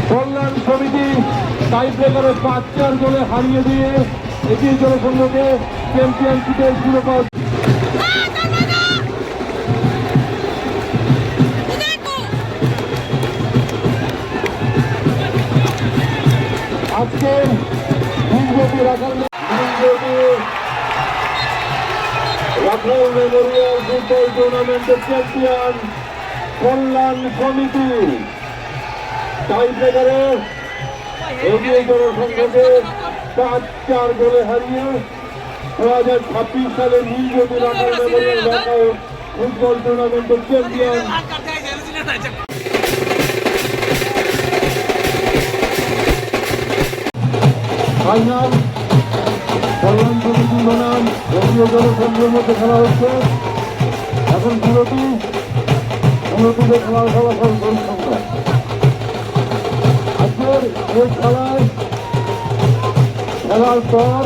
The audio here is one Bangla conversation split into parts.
কল্যাণ সমিতি টাই ব্রেকারে 5-4 গোলে হারিয়ে দিয়ে এগিয়ে চলে সঙ্গে চ্যাম্পিয়নশিপের শিরোপা। আজকে রাখাল মেমোরিয়াল ফুটবল টুর্নামেন্টের চ্যাম্পিয়ন কল্যাণ সমিতি টাই ব্রেকারে এগিয়ে চলে সঙ্গে 5-4 গোলে হারিয়ে 2026 সালে নীলজ্যোতি রাখাল মেমোরিয়াল নকআউট ফুটবল টুর্নামেন্টের চ্যাম্পিয়ন। ফাইনাল কল্যাণ সমিতি বনাম জাতীয় জনসংঘের মধ্যে খেলা হচ্ছে। এখন বিরতিতে খেলার ফলাফল পরিসংখ্যান। আজকের এই খেলার পর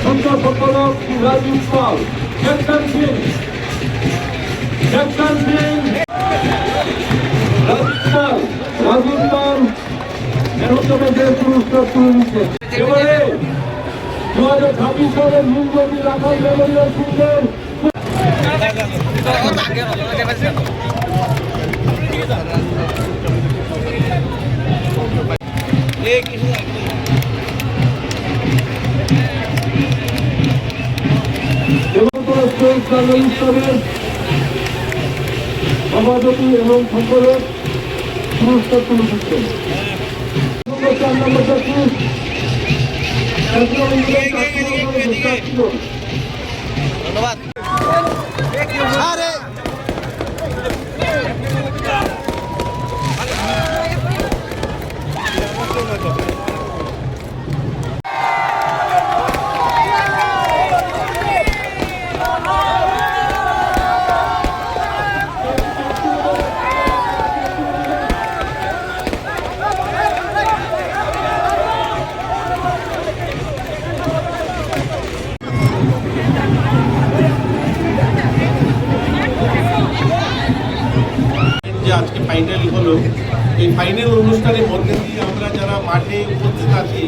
সম্পাদক রাজীব পাল, ক্যাপ্টেন সিং রাজীব পাল পুরস্কার তুলে দিচ্ছেন। এবারে 2026 সালের নীলজ্যোতি রাখাল মেমোরিয়াল ফুটবল সভাপতি এবং সম্পাদক পুরস্কার তুলে দিচ্ছেন। ধন্যবাদ। আজকে ফাইনাল হলো, এই ফাইনাল অনুষ্ঠানের মধ্যে দিয়ে আমরা যারা মাঠে উপস্থিত আছি,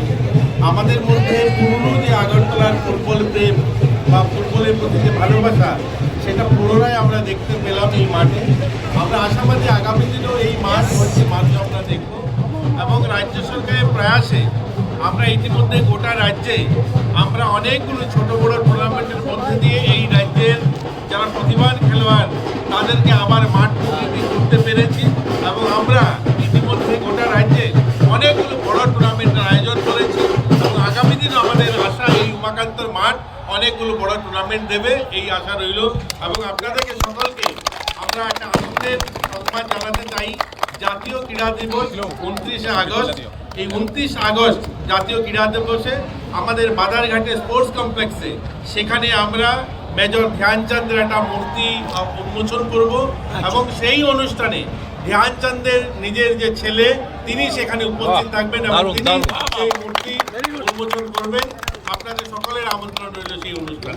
আমাদের মধ্যে পুরনো যে আগরতলার ফুটবল প্রেম বা ফুটবলের প্রতি যে ভালোবাসা, সেটা পুনরায় আমরা দেখতে পেলাম এই মাঠে। আমরা আশাবাদী আগামী দিনেও এই মাঠ আমরা দেখব, এবং রাজ্য সরকারের প্রয়াসে আমরা ইতিমধ্যে গোটা রাজ্যে আমরা অনেকগুলো ছোট বড় টুর্নামেন্টের মধ্যে দিয়ে এই রাজ্যের যারা প্রতিভান খেলোয়াড় তাদেরকে আবার মাঠ করতে পেরেছি, এবং আমরা ইতিমধ্যে গোটা রাজ্যে অনেকগুলো বড় টুর্নামেন্টের আয়োজন করেছি, এবং আগামী দিনে আমাদের আশা এই উমাকান্তর মাঠ অনেকগুলো বড় টুর্নামেন্ট দেবে, এই আশা রইল। এবং আপনাদেরকে সকলকে আমরা একটা আনন্দের সংবাদ জানাতে চাই, জাতীয় ক্রীড়া দিবস 29শে আগস্ট। এই 29 আগস্ট জাতীয় ক্রীড়া দিবসে আমাদের বাদারঘাটে স্পোর্টস কমপ্লেক্সে সেখানে আমরা মেজর ধ্যানচাঁদের একটা মূর্তি উন্মোচন করব, এবং সেই অনুষ্ঠানে ধ্যানচাঁদের নিজের যে ছেলে তিনি সেখানে উপস্থিত থাকবেন এবং তিনি সেই মূর্তি উন্মোচন করবেন। আপনাদের সকলের আমন্ত্রণ রইল সেই অনুষ্ঠানে।